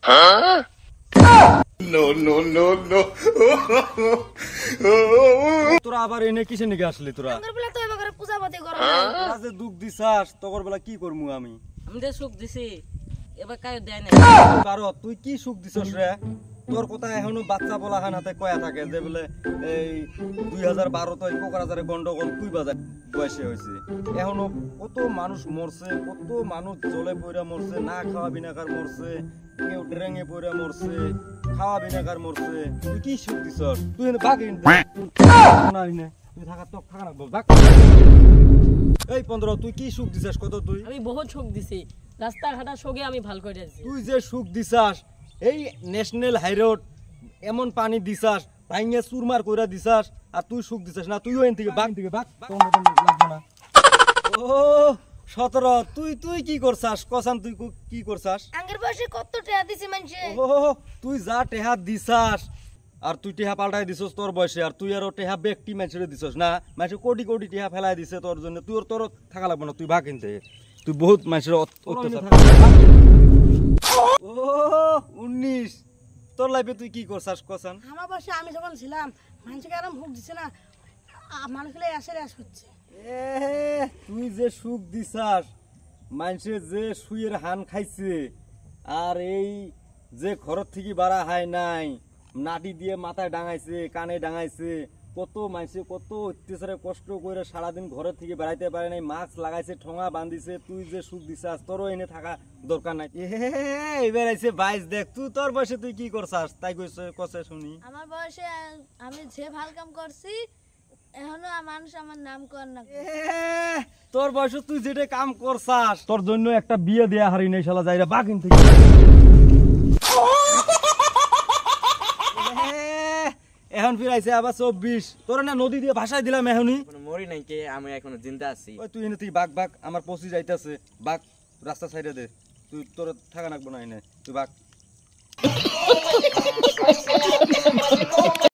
No no no no তোরা আবার এনে কিসে নিকে আসলি তোরা? আঙ্গুর বেলা তো এবারে পূজা পাতি করো তোরা যে দুঃখ দিছাস তগর বেলা কি করমু আমি? আমি যে সুখ দিছি এবার কাউ দেয় না। কারো তুই কি সুখ দিছস রে? তোর কথা এখনো বাচ্চা বলা খান হাতে কয়া থাকে যে বলে এই 2012 তো কোকরাঝারে গন্ডগোল কুই বাজার বয়সে হয়েছে, এখনো কত মানুষ মরছে, কত মানুষ জলে পড়া মরছে, না খাওয়া বিনাকার মরছে, কেউ ড্রেঙে পড়া মরছে, খাওয়া বিনাকার মরছে। তুই কি সুখ দিছস? তুই বাঘ তুই থাকা তো থাকা রাখবো বাঘ। এই 15 তুই কি সুখ দিছস কত? তুই আমি বহুত সুখ দিছি, রাস্তাঘাটা সঙ্গে আমি ভাল করে দিছি। তুই যে সুখ দিছাস এই ন্যাশনাল হাইরোড এমন পানি দিছাস ভাইঙ্গে চুরমার কইরা দিছাস, আর তুই সুখ দিছাস না? তুইও এন থেকে বাঘ দিকে বাঘ লাগবে না। ও 17 তুই তুই কি করছাস কসান? তুই কি করছাস? আঙ্গুর বয়সে কত টাকা দিছি মানুষে। ও তুই যা টেহা দিছাস আর তুই টেহা পাল্টাই দিছস তোর বয়সে, আর তুই আরো টেহা ব্যক্তি মানুষের দিছস না? মানুষ কোটি কোটি টেহা ফেলাই দিছে তোর জন্য, তোর থাকা লাগবে না, তুই ভাগ কিনতে। তুই বহুত মানুষের অত্যাচার। ও 19 তোর লাইফে তুই কি করছাস কসান? আমার বয়সে আমি যখন ছিলাম মানুষকে আরাম ভোগ দিচ্ছে না, মানুষগুলো আসে রাস হচ্ছে। তুই যে সুখ দিছাস মানুষে যে সুইয়ের হান খাইছে, আর এই যে ঘর থেকে বাড়া হয় নাই, নাটি দিয়ে মাথায় ডাঙাইছে, কানে ডাঙাইছে, কত মানুষে কত অত্যাচারে কষ্ট করে সারাদিন ঘরের থেকে বেড়াইতে পারে নাই, মাস্ক লাগাইছে, ঠোঙা বান্ধিছে, তুই যে সুখ দিছাস তোরও এনে থাকা দরকার নাই। এবার আইছে 22 দেখ, তুই তোর বয়সে তুই কি করছাস তাই কইছে শুনি। আমার বয়সে আমি যে ভাল কাম করছি এখনো মানুষ আমার নাম কর না। তোর বয়সে তুই যেটা কাম করছাস তোর জন্য একটা বিয়ে দেয়া হারি নাই শালা যাইরা বাকিন থেকে। এখন ফিরাইছে আবার 24, তোর না নদী দিয়ে ভাষায় দিলাম এখনই। মরি নাই কে, আমি এখনো জিন্দা আছি। ওই তুই এনে তুই বাঘ বাঘ আমার পচি যাইতাছে, বাঘ রাস্তা সাইডে দে, তুই তোর থাকা রাখবো না এনে, তুই বাঘ।